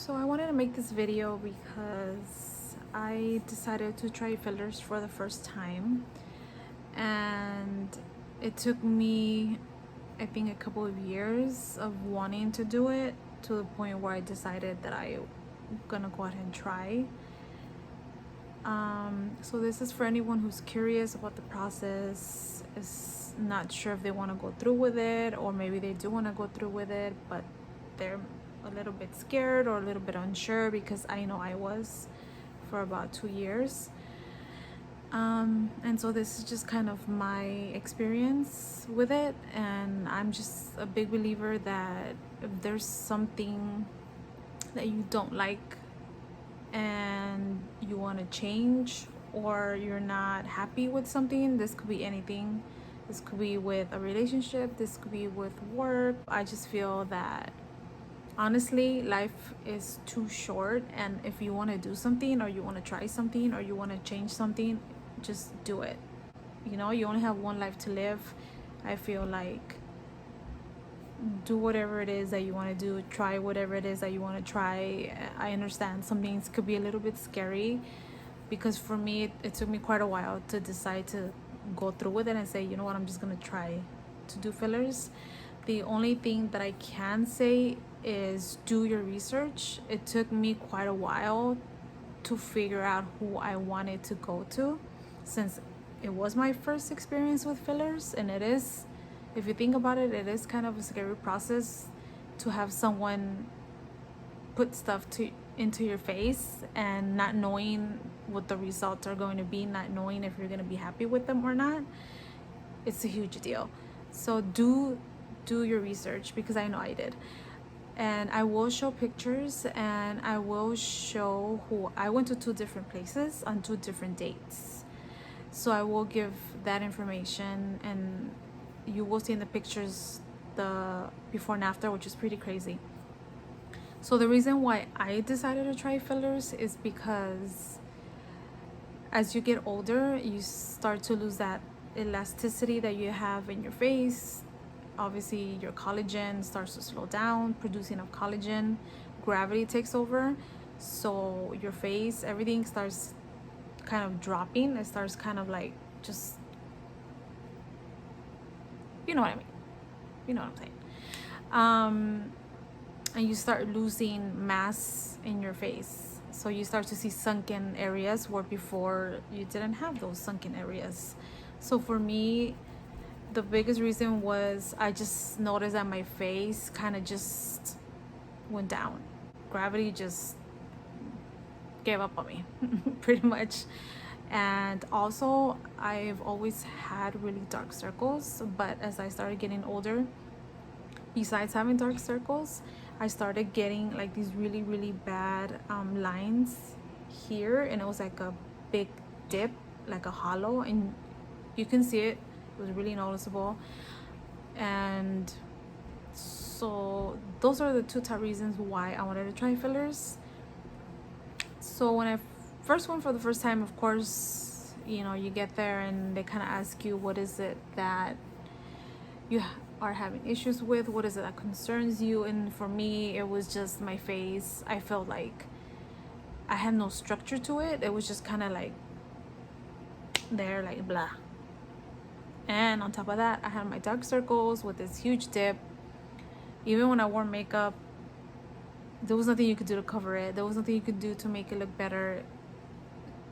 So I wanted to make this video because I decided to try fillers for the first time, and it took me, I think, a couple of years of wanting to do it to the point where I decided that I'm gonna go ahead and try. So this is for anyone who's curious about the process, is not sure if they want to go through with it, or maybe they do want to go through with it but they're a little bit scared or a little bit unsure, because I know I was for about 2 years. And so this is just kind of my experience with it, and I'm just a big believer that if there's something that you don't like and you want to change, or you're not happy with something, this could be anything. This could be with a relationship, this could be with work. I just feel that honestly life is too short, and if you want to do something, or you want to try something, or you want to change something, just do it. You know, you only have one life to live. I feel like do whatever it is that you want to do, try whatever it is that you want to try. I understand some things could be a little bit scary, because for me it took me quite a while to decide to go through with it and say, you know what, I'm just gonna try to do fillers. The only thing that I can say is do your research. It took me quite a while to figure out who I wanted to go to, since it was my first experience with fillers, and it is, if you think about it, it is kind of a scary process to have someone put stuff into your face and not knowing what the results are going to be, not knowing if you're going to be happy with them or not. It's a huge deal. So do your research, because I know I did. And I will show pictures, and I will show who I went to 2 different places on 2 different dates. So I will give that information, and you will see in the pictures the before and after, which is pretty crazy. So the reason why I decided to try fillers is because as you get older, you start to lose that elasticity that you have in your face. Obviously, your collagen starts to slow down, producing of collagen. Gravity takes over. So your face, everything starts kind of dropping. It starts kind of like just, you know what I mean? You know what I'm saying? And you start losing mass in your face. So you start to see sunken areas where before you didn't have those sunken areas. So for me, the biggest reason was I just noticed that my face kind of just went down. Gravity just gave up on me, pretty much. And also, I've always had really dark circles, but as I started getting older, besides having dark circles, I started getting like these really, really bad lines here, and it was like a big dip, like a hollow, and you can see it. It was really noticeable. And so those are the 2 top reasons why I wanted to try fillers. So when I first went for the first time, of course, you know, you get there and they kind of ask you, what is it that you are having issues with? What is it that concerns you? And for me, it was just my face. I felt like I had no structure to it. It was just kind of like there, like blah. And on top of that, I had my dark circles with this huge dip. Even when I wore makeup, there was nothing you could do to cover it. There was nothing you could do to make it look better,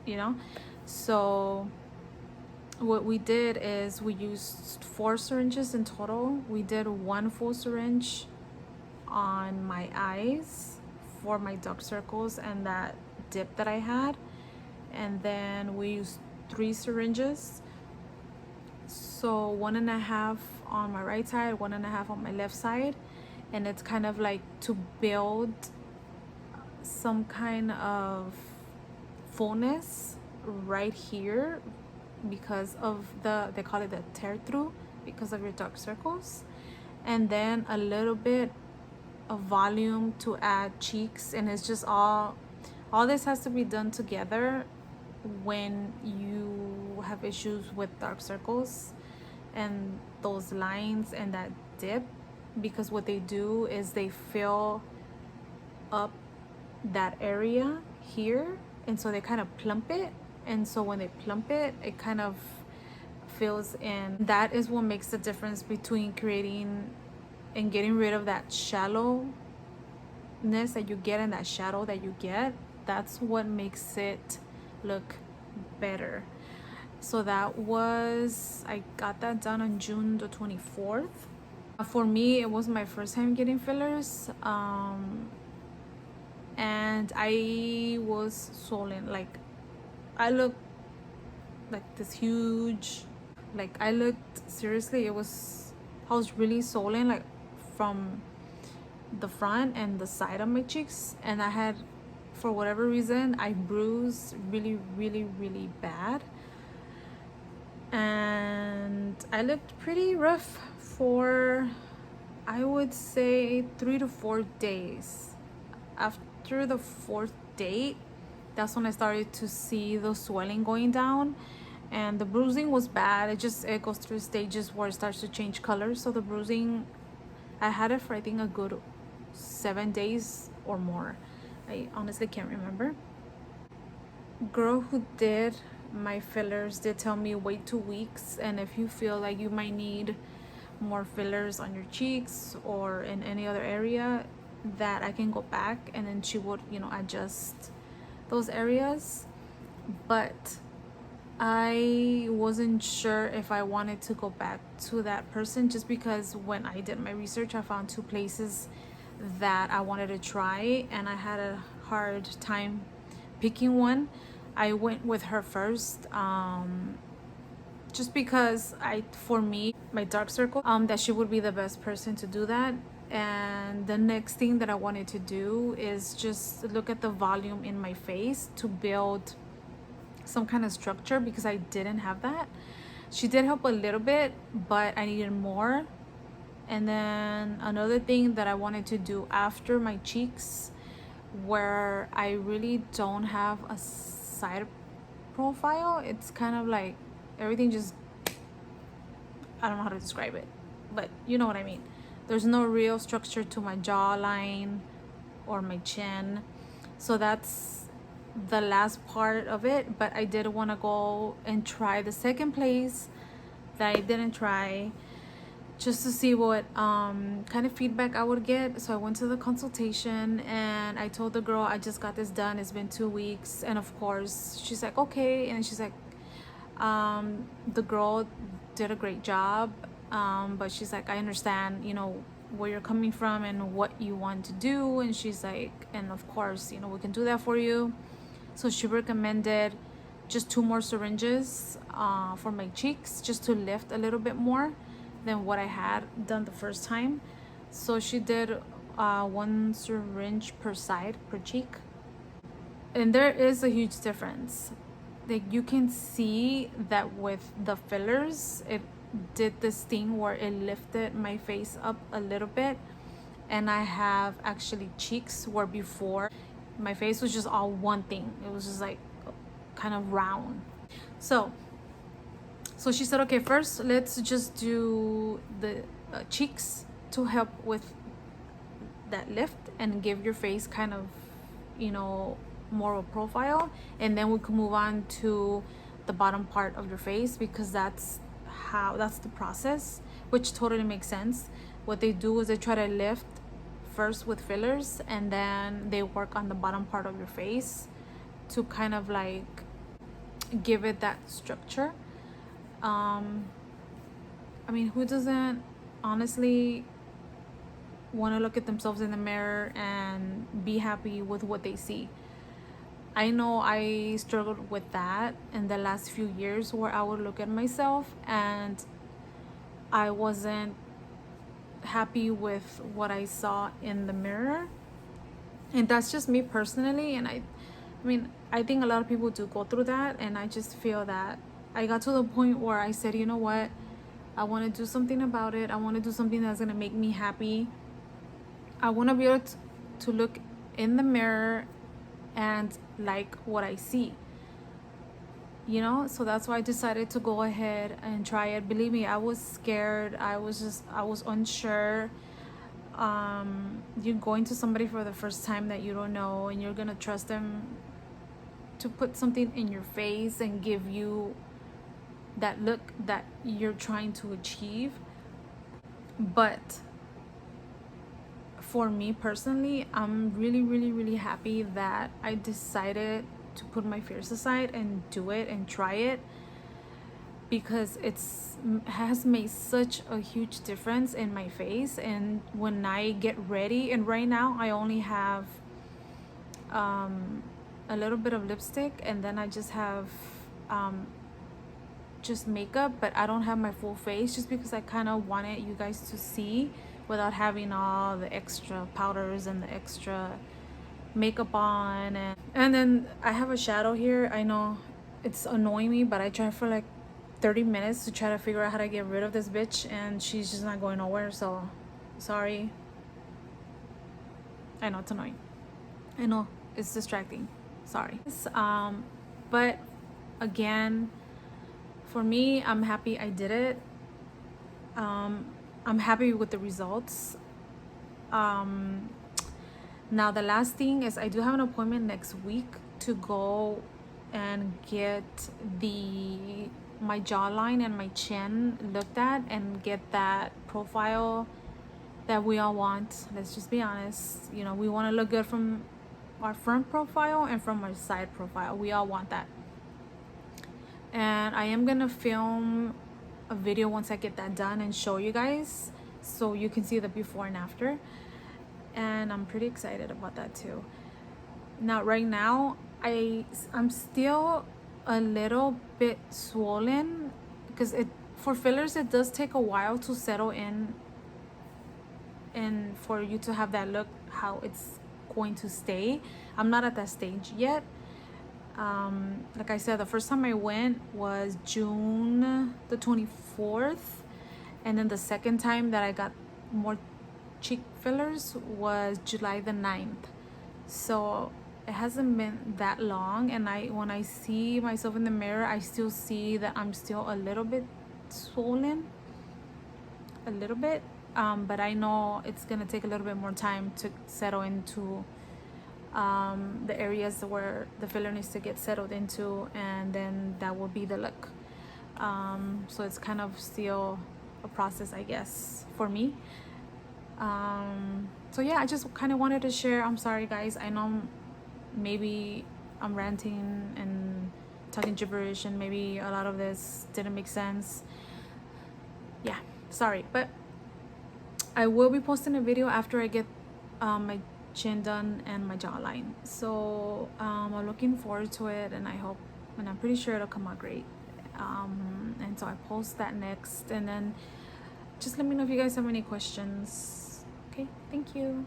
you know? So what we did is we used 4 syringes in total. We did 1 full syringe on my eyes for my dark circles and that dip that I had. And then we used 3 syringes. So 1.5 on my right side, 1.5 on my left side. And it's kind of like to build some kind of fullness right here, because of they call it the tear through, because of your dark circles. And then a little bit of volume to add cheeks. And it's just all this has to be done together when you have issues with dark circles and those lines and that dip, because what they do is they fill up that area here, and so they kind of plump it, and so when they plump it, it kind of fills in. That is what makes the difference between creating and getting rid of that shallowness that you get and that shadow that you get. That's what makes it look better. So that was, I got that done on June the 24th. For me, it was my first time getting fillers, and I was swollen. Like, I looked like this huge, like I looked, seriously, I was really swollen, like from the front and the side of my cheeks, and I had, for whatever reason, I bruised really, really, really bad, and I looked pretty rough for, I would say, 3 to 4 days. After the 4th day, that's when I started to see the swelling going down, and the bruising was bad. It goes through stages where it starts to change color. So the bruising, I had it for I think a good 7 days or more. I honestly can't remember. Girl who did my fillers did tell me wait 2 weeks, and if you feel like you might need more fillers on your cheeks or in any other area, that I can go back, and then she would, you know, adjust those areas. But I wasn't sure if I wanted to go back to that person, just because when I did my research, I found 2 places that I wanted to try, and I had a hard time picking one. I went with her first, just because for me, my dark circle, that she would be the best person to do that. And the next thing that I wanted to do is just look at the volume in my face to build some kind of structure, because I didn't have that. She did help a little bit, but I needed more. And then another thing that I wanted to do after my cheeks, where I really don't have a side profile, it's kind of like everything just, I don't know how to describe it, but you know what I mean. There's no real structure to my jawline or my chin. So that's the last part of it. But I did want to go and try the second place that I didn't try, just to see what kind of feedback I would get. So I went to the consultation, and I told the girl I just got this done, it's been 2 weeks. And of course she's like, okay. And she's like, the girl did a great job, but she's like, I understand, you know, where you're coming from and what you want to do. And she's like, and of course, you know, we can do that for you. So she recommended just 2 more syringes for my cheeks, just to lift a little bit more than what I had done the first time. So she did 1 syringe per side, per cheek. And there is a huge difference. Like, you can see that with the fillers, it did this thing where it lifted my face up a little bit. And I have actually cheeks where before my face was just all one thing. It was just like kind of round. So she said, okay, first let's just do the cheeks to help with that lift and give your face kind of, you know, more of a profile. And then we can move on to the bottom part of your face, because that's the process, which totally makes sense. What they do is they try to lift first with fillers, and then they work on the bottom part of your face to kind of like give it that structure. I mean, who doesn't honestly want to look at themselves in the mirror and be happy with what they see? I know I struggled with that in the last few years, where I would look at myself and I wasn't happy with what I saw in the mirror. And that's just me personally. And I mean, I think a lot of people do go through that. And I just feel that I got to the point where I said, you know what? I want to do something about it. I want to do something that's going to make me happy. I want to be able to look in the mirror and like what I see, you know. So that's why I decided to go ahead and try it. Believe me, I was scared. I was unsure. you're going to somebody for the first time that you don't know, and you're gonna trust them to put something in your face and give you that look that you're trying to achieve. But for me personally, I'm really happy that I decided to put my fears aside and do it and try it, because it's has made such a huge difference in my face. And when I get ready, and right now I only have a little bit of lipstick, and then I just have just makeup, but I don't have my full face, just because I kind of wanted you guys to see without having all the extra powders and the extra makeup on. And then I have a shadow here. I know it's annoying me, but I tried for like 30 minutes to try to figure out how to get rid of this bitch, and she's just not going nowhere. So sorry. I know it's annoying. I know it's distracting. Sorry. But again, for me, I'm happy I did it. I'm happy with the results. Now the last thing is, I do have an appointment next week to go and get my jawline and my chin looked at, and get that profile that we all want. Let's just be honest, you know, we want to look good from our front profile and from our side profile. We all want that. And I am gonna film a video once I get that done and show you guys, so you can see the before and after. And I'm pretty excited about that too. Now right now I'm still a little bit swollen, because for fillers it does take a while to settle in, and for you to have that look how it's going to stay. I'm not at that stage yet. Like I said, the first time I went was June the 24th, and then the second time that I got more cheek fillers was July the 9th. So it hasn't been that long, and when I see myself in the mirror, I still see that I'm still a little bit swollen, a little bit. But I know it's gonna take a little bit more time to settle into the areas where the filler needs to get settled into, and then that will be the look. So it's kind of still a process, I guess, for me. So yeah, I just kind of wanted to share. I'm sorry guys, I know maybe I'm ranting and talking gibberish, and maybe a lot of this didn't make sense. Yeah, sorry, but I will be posting a video after I get my chin done and my jawline. So I'm looking forward to it, and I'm pretty sure it'll come out great. And so I post that next, and then just let me know if you guys have any questions. Okay, thank you.